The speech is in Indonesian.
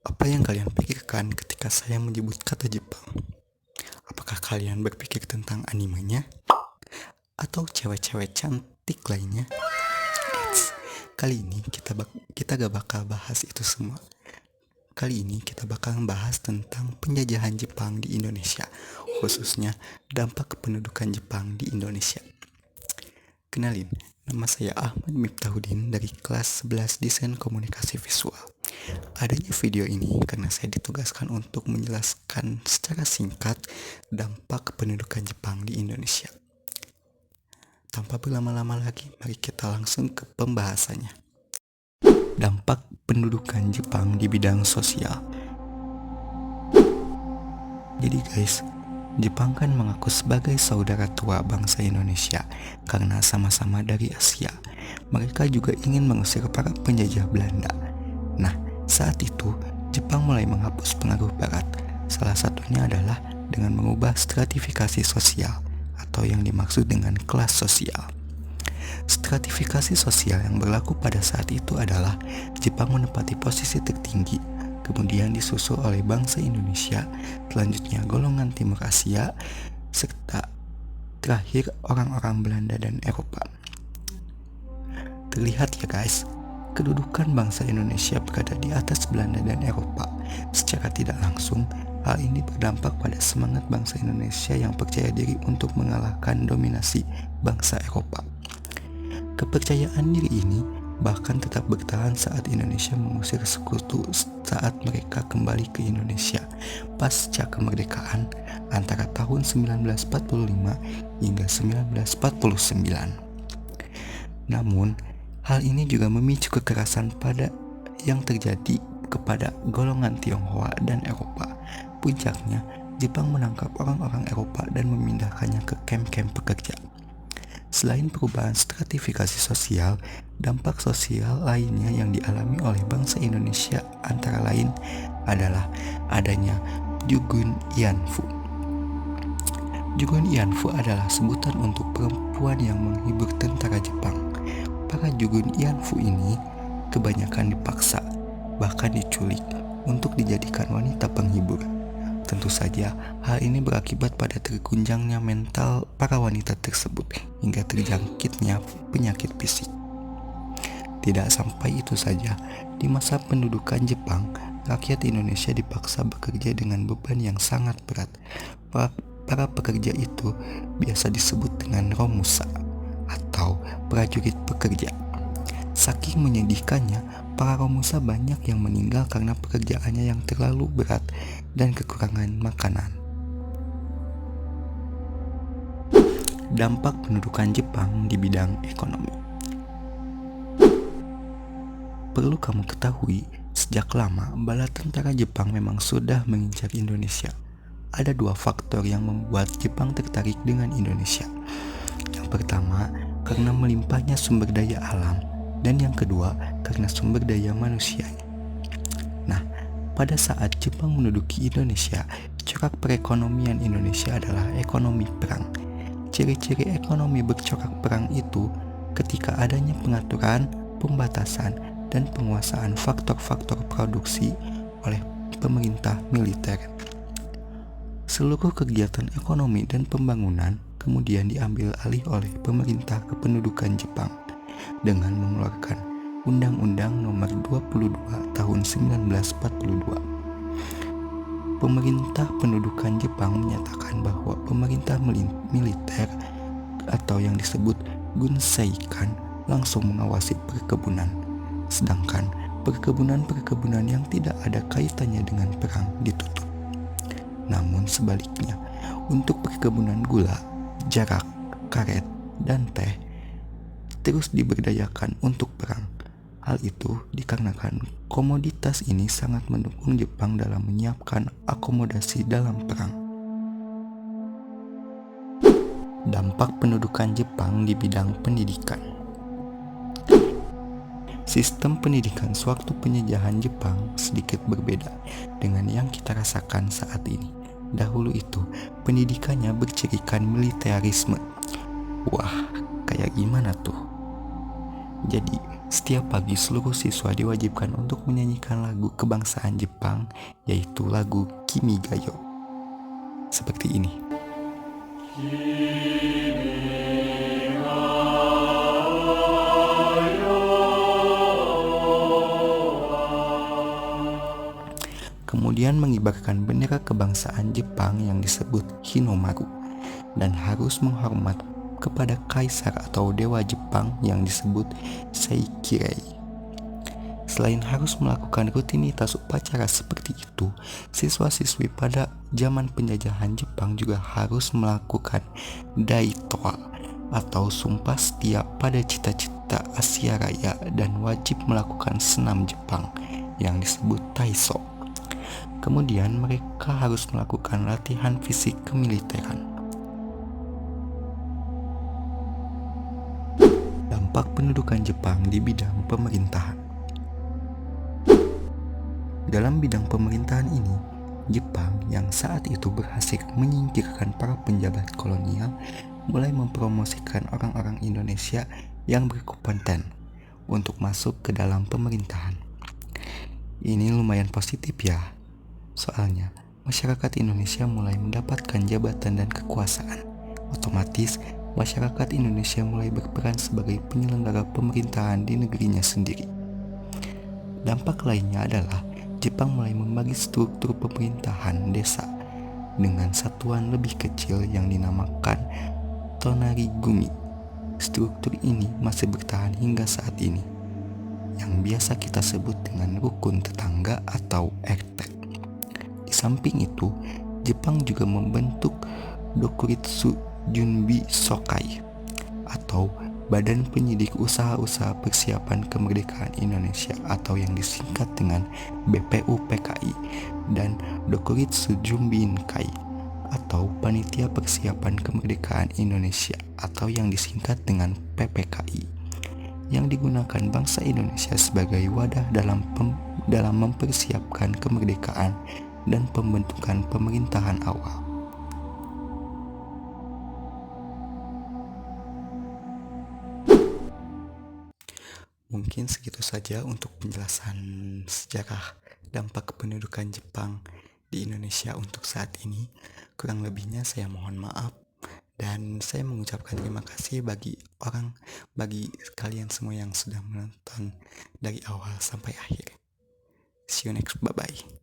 Apa yang kalian pikirkan ketika saya menyebut kata Jepang? Apakah kalian berpikir tentang animenya? Atau cewek-cewek cantik lainnya? Eits, kali ini kita gak bakal bahas itu semua. Kali ini kita bakal membahas tentang penjajahan Jepang di Indonesia, khususnya dampak kependudukan Jepang di Indonesia. Kenalin, nama saya Ahmad Miftahudin dari kelas 11 Desain Komunikasi Visual. Adanya video ini karena saya ditugaskan untuk menjelaskan secara singkat dampak kependudukan Jepang di Indonesia. Tanpa berlama-lama lagi, mari kita langsung ke pembahasannya. Dampak pendudukan Jepang di bidang sosial. Jadi guys, Jepang kan mengaku sebagai saudara tua bangsa Indonesia karena sama-sama dari Asia. Mereka juga ingin mengusir para penjajah Belanda. Nah, saat itu Jepang mulai menghapus pengaruh Barat. Salah satunya adalah dengan mengubah stratifikasi sosial atau yang dimaksud dengan kelas sosial. Stratifikasi sosial yang berlaku pada saat itu adalah Jepang menempati posisi tertinggi, kemudian disusul oleh bangsa Indonesia, selanjutnya golongan Timur Asia, serta terakhir orang-orang Belanda dan Eropa. Terlihat ya guys, kedudukan bangsa Indonesia berada di atas Belanda dan Eropa. Secara tidak langsung, hal ini berdampak pada semangat bangsa Indonesia yang percaya diri untuk mengalahkan dominasi bangsa Eropa. Kepercayaan diri ini bahkan tetap bertahan saat Indonesia mengusir sekutu saat mereka kembali ke Indonesia pasca kemerdekaan antara tahun 1945 hingga 1949. Namun, hal ini juga memicu kekerasan yang terjadi kepada golongan Tionghoa dan Eropa. Puncaknya, Jepang menangkap orang-orang Eropa dan memindahkannya ke kamp-kamp pekerja. Selain perubahan stratifikasi sosial, dampak sosial lainnya yang dialami oleh bangsa Indonesia antara lain adalah adanya Jugun Ianfu. Jugun Ianfu adalah sebutan untuk perempuan yang menghibur tentara Jepang. Para Jugun Ianfu ini kebanyakan dipaksa, bahkan diculik untuk dijadikan wanita penghibur. Tentu saja, hal ini berakibat pada terguncangnya mental para wanita tersebut hingga terjangkitnya penyakit fisik. Tidak sampai itu saja, di masa pendudukan Jepang, rakyat Indonesia dipaksa bekerja dengan beban yang sangat berat. Para pekerja itu biasa disebut dengan romusa atau prajurit pekerja. Saking menyedihkannya, para romusa banyak yang meninggal karena pekerjaannya yang terlalu berat dan kekurangan makanan. Dampak pendudukan Jepang di bidang ekonomi. Perlu kamu ketahui, sejak lama bala tentara Jepang memang sudah mengincar Indonesia. Ada dua faktor yang membuat Jepang tertarik dengan Indonesia. Yang pertama, karena melimpahnya sumber daya alam, dan yang kedua, karena sumber daya manusianya. Nah, pada saat Jepang menduduki Indonesia, corak perekonomian Indonesia adalah ekonomi perang. Ciri-ciri ekonomi bercorak perang itu ketika adanya pengaturan, pembatasan, dan penguasaan faktor-faktor produksi oleh pemerintah militer. Seluruh kegiatan ekonomi dan pembangunan kemudian diambil alih oleh pemerintah kependudukan Jepang dengan mengeluarkan Undang-Undang Nomor 22 Tahun 1942. Pemerintah pendudukan Jepang menyatakan bahwa pemerintah militer atau yang disebut Gunseikan langsung mengawasi perkebunan, sedangkan perkebunan-perkebunan yang tidak ada kaitannya dengan perang ditutup. Namun sebaliknya, untuk perkebunan gula, jarak, karet, dan teh terus diberdayakan untuk perang. Hal itu dikarenakan komoditas ini sangat mendukung Jepang dalam menyiapkan akomodasi dalam perang. Dampak pendudukan Jepang di bidang pendidikan. Sistem pendidikan sewaktu penjajahan Jepang sedikit berbeda dengan yang kita rasakan saat ini. Dahulu itu, pendidikannya bercirikan militerisme. Wah, kayak gimana tuh? Jadi, Setiap pagi seluruh siswa diwajibkan untuk menyanyikan lagu kebangsaan Jepang, yaitu lagu Kimigayo. Seperti ini. Kemudian mengibarkan bendera kebangsaan Jepang yang disebut Hinomaru, dan harus menghormat kepada kaisar atau dewa Jepang yang disebut Seikirei. Selain harus melakukan rutinitas upacara seperti itu, siswa-siswi pada zaman penjajahan Jepang juga harus melakukan daitoa atau sumpah setia pada cita-cita Asia Raya dan wajib melakukan senam Jepang yang disebut taiso. Kemudian mereka harus melakukan latihan fisik kemiliteran. Dampak pendudukan Jepang di bidang pemerintahan. Dalam bidang pemerintahan ini, Jepang yang saat itu berhasil menyingkirkan para penjabat kolonial mulai mempromosikan orang-orang Indonesia yang berkompeten untuk masuk ke dalam pemerintahan. Ini lumayan positif ya. Soalnya, masyarakat Indonesia mulai mendapatkan jabatan dan kekuasaan. Otomatis, masyarakat Indonesia mulai berperan sebagai penyelenggara pemerintahan di negerinya sendiri. Dampak lainnya adalah Jepang mulai membagi struktur pemerintahan desa dengan satuan lebih kecil yang dinamakan Tonarigumi. Struktur ini masih bertahan hingga saat ini, yang biasa kita sebut dengan rukun tetangga atau RT. Di samping itu, Jepang juga membentuk Dokuritsu Junbi Sokai atau Badan Penyidik Usaha-Usaha Persiapan Kemerdekaan Indonesia atau yang disingkat dengan BPUPKI, dan Dokuritsu Jumbinkai atau Panitia Persiapan Kemerdekaan Indonesia atau yang disingkat dengan PPKI, yang digunakan bangsa Indonesia sebagai wadah dalam mempersiapkan kemerdekaan dan pembentukan pemerintahan awal. Mungkin segitu saja untuk penjelasan sejarah dampak kependudukan Jepang di Indonesia untuk saat ini. Kurang lebihnya saya mohon maaf, dan saya mengucapkan terima kasih bagi kalian semua yang sudah menonton dari awal sampai akhir. See you next, bye-bye.